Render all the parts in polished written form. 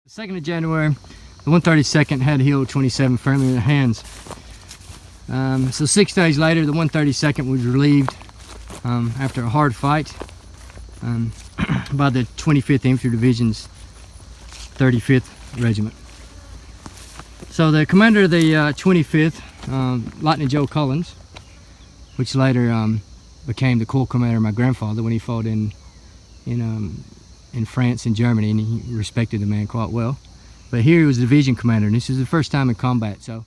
The 2nd of January, the 132nd had Hill 27 firmly in their hands. So 6 days later, the 132nd was relieved after a hard fight by the 25th Infantry Division's 35th Regiment. So the commander of the 25th, Lieutenant Joe Collins, which later became the Corps commander of my grandfather when he fought in France and Germany, and he respected the man quite well. But here he was the division commander, and this is the first time in combat. So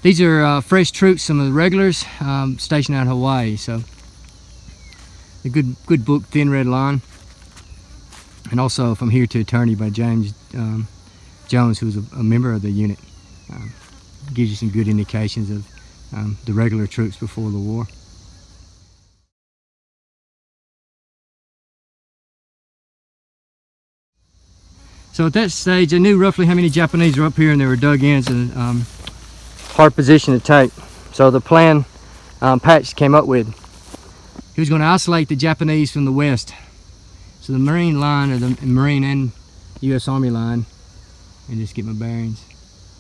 these are fresh troops, some of the regulars stationed out in Hawaii. So a good book, Thin Red Line, and also From Here to Eternity by James Jones, who was a member of the unit. Gives you some good indications of the regular troops before the war. So at that stage, I knew roughly how many Japanese were up here, and they were dug in. It's a hard position to take. So the plan Patch came up with, he was going to isolate the Japanese from the west. So the Marine line, or the Marine and U.S. Army line, and just get my bearings,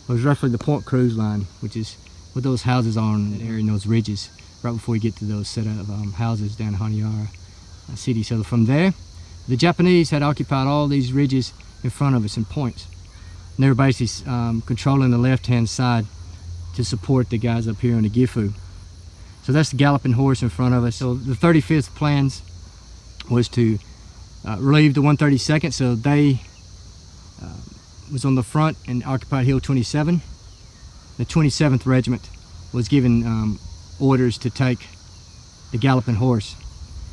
was roughly the Point Cruz line, which is what those houses are in that area, in those ridges, right before you get to those set of houses down in Honiara City. So from there, the Japanese had occupied all these ridges in front of us and points. And they were basically controlling the left-hand side to support the guys up here on the Gifu. So that's the galloping horse in front of us. So the 35th plans was to relieve the 132nd, so they was on the front and occupied Hill 27. The 27th Regiment was given orders to take the galloping horse.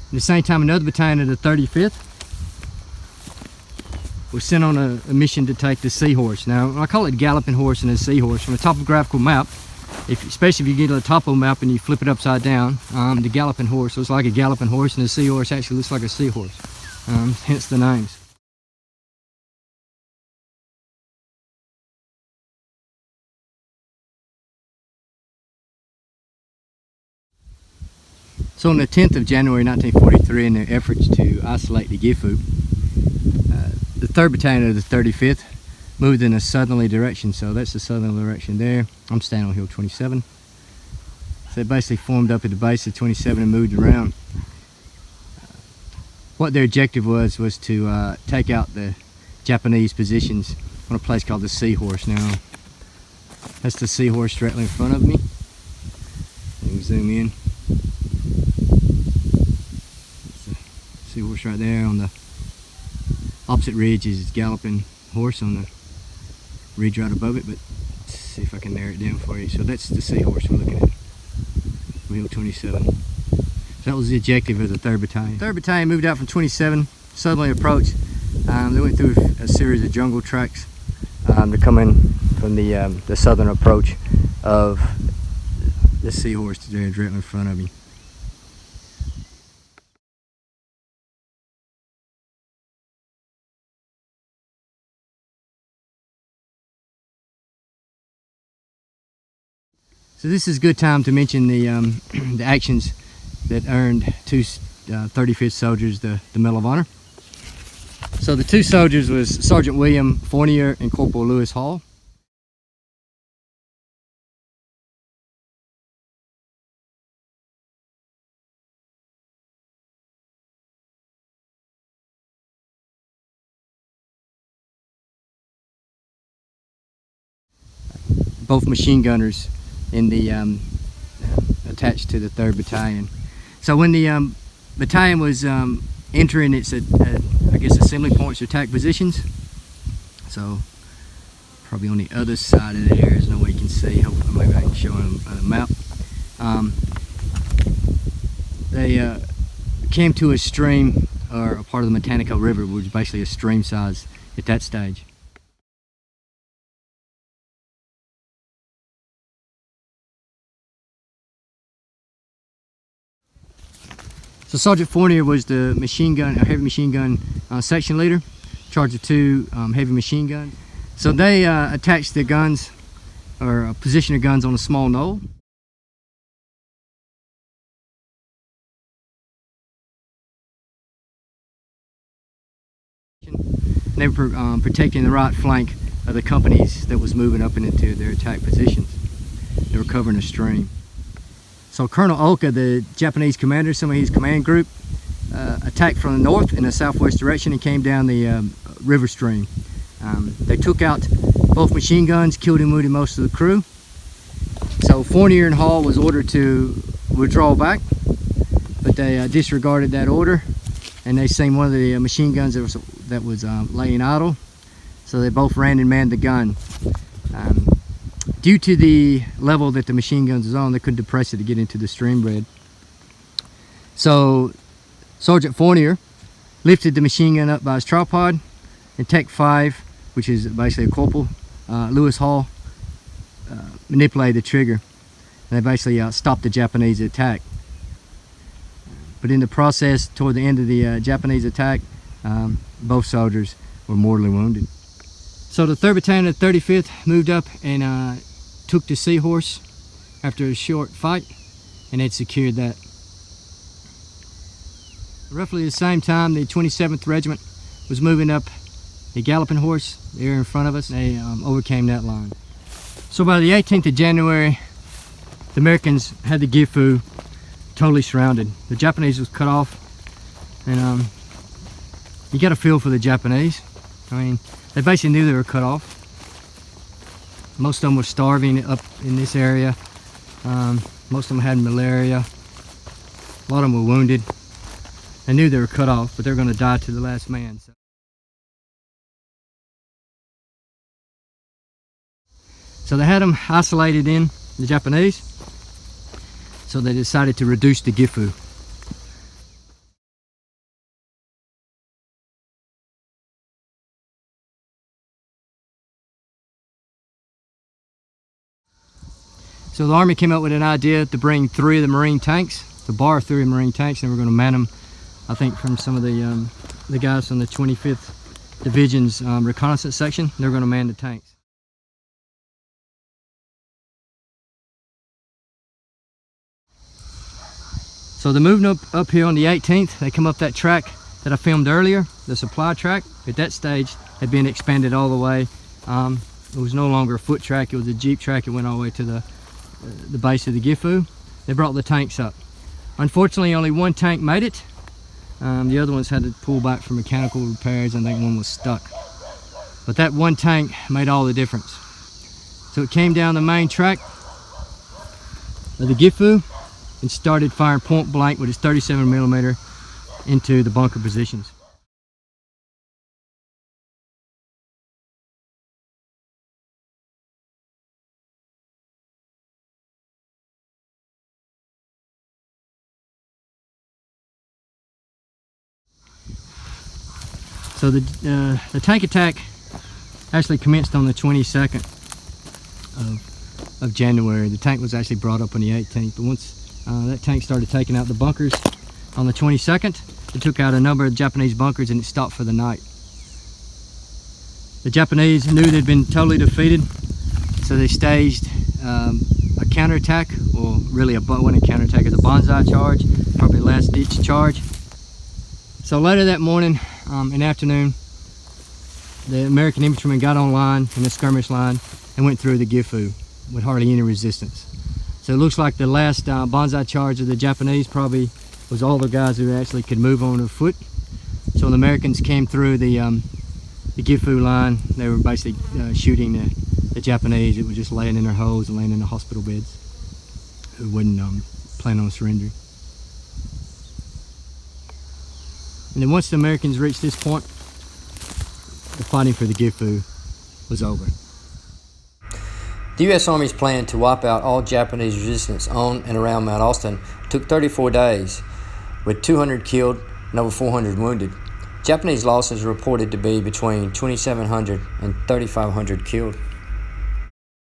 At the same time, another battalion of the 35th was sent on a mission to take the Seahorse. Now, I call it galloping horse and a Seahorse. From a topographical map, especially if you get a topo map and you flip it upside down, the galloping horse looks like a galloping horse, and the Seahorse actually looks like a seahorse. Hence the names. So on the 10th of January 1943, in their efforts to isolate the Gifu, the 3rd Battalion of the 35th moved in a southerly direction. So that's the southerly direction there. I'm standing on Hill 27. So they basically formed up at the base of 27 and moved around. What their objective was to take out the Japanese positions on a place called the Seahorse. Now, that's the Seahorse directly in front of me. Let me zoom in. Seahorse right there. On the opposite ridge is Galloping Horse on the ridge right above it, but let's see if I can narrow it down for you. So that's the Seahorse we're looking at from Hill 27. So that was the objective of the 3rd Battalion. 3rd Battalion moved out from 27, southerly approach. They went through a series of jungle tracks to come in from the southern approach of the Seahorse there directly in front of me. So this is a good time to mention the actions that earned two 35th soldiers the Medal of Honor. So the two soldiers was Sergeant William Fournier and Corporal Lewis Hall. Both machine gunners in the attached to the 3rd Battalion. So when the battalion was entering its I guess assembly points or attack positions, so probably on the other side of the area, there's no way you can see. Hopefully maybe I can show them a map. They came to a stream, or a part of the Matanico River, which was basically a stream size at that stage. So Sergeant Fournier was the heavy machine gun section leader, in charge of 2 heavy machine guns. So they attached the guns or position their guns on a small knoll. They were protecting the right flank of the companies that was moving up into their attack positions. They were covering a stream. So Colonel Oka, the Japanese commander, some of his command group, attacked from the north in a southwest direction and came down the river stream. They took out both machine guns, killed and wounded most of the crew. So Fournier and Hall was ordered to withdraw back, but they disregarded that order, and they seen one of the machine guns that was laying idle, so they both ran and manned the gun. Due to the level that the machine guns was on, they couldn't depress it to get into the stream bed. So Sergeant Fournier lifted the machine gun up by his tripod, and Tech 5, which is basically a corporal, Lewis Hall, manipulated the trigger, and they basically stopped the Japanese attack. But in the process, toward the end of the Japanese attack, both soldiers were mortally wounded. So the 3rd Battalion of the 35th moved up and took the Seahorse after a short fight, and had secured that. Roughly the same time, the 27th Regiment was moving up the Galloping Horse. They were in front of us. They overcame that line. So by the 18th of January, the Americans had the Gifu totally surrounded. The Japanese was cut off, and you got a feel for the Japanese. I mean, they basically knew they were cut off. Most of them were starving up in this area. Most of them had malaria. A lot of them were wounded. They knew they were cut off, but they were going to die to the last man. So they had them isolated in, the Japanese. So they decided to reduce the Gifu. So the Army came up with an idea to bring 3 of the Marine tanks, to borrow 3 Marine tanks, and we're going to man them, I think, from some of the guys from the 25th Division's reconnaissance section. They're going to man the tanks. So they're moving up here on the 18th. They come up that track that I filmed earlier, the supply track. At that stage, had been expanded all the way. It was no longer a foot track, it was a jeep track. It went all the way to the base of the Gifu. They brought the tanks up. Unfortunately, only one tank made it. The other ones had to pull back for mechanical repairs, and I think one was stuck. But that one tank made all the difference. So it came down the main track of the Gifu and started firing point blank with its 37mm into the bunker positions. So the tank attack actually commenced on the 22nd of January. The tank was actually brought up on the 18th, but once that tank started taking out the bunkers on the 22nd, it took out a number of Japanese bunkers and it stopped for the night. The Japanese knew they'd been totally defeated, so they staged a counterattack, or really wasn't a counterattack, it's a banzai charge, probably last ditch charge. So later that morning and afternoon, the American infantrymen got on line in the skirmish line and went through the Gifu with hardly any resistance. So it looks like the last banzai charge of the Japanese probably was all the guys who actually could move on foot. So when the Americans came through the Gifu line, they were basically shooting the Japanese. It was just laying in their holes and laying in the hospital beds who wouldn't plan on surrendering. And then once the Americans reached this point, the fighting for the Gifu was over. The U.S. Army's plan to wipe out all Japanese resistance on and around Mount Austin took 34 days, with 200 killed and over 400 wounded. Japanese losses reported to be between 2,700 and 3,500 killed.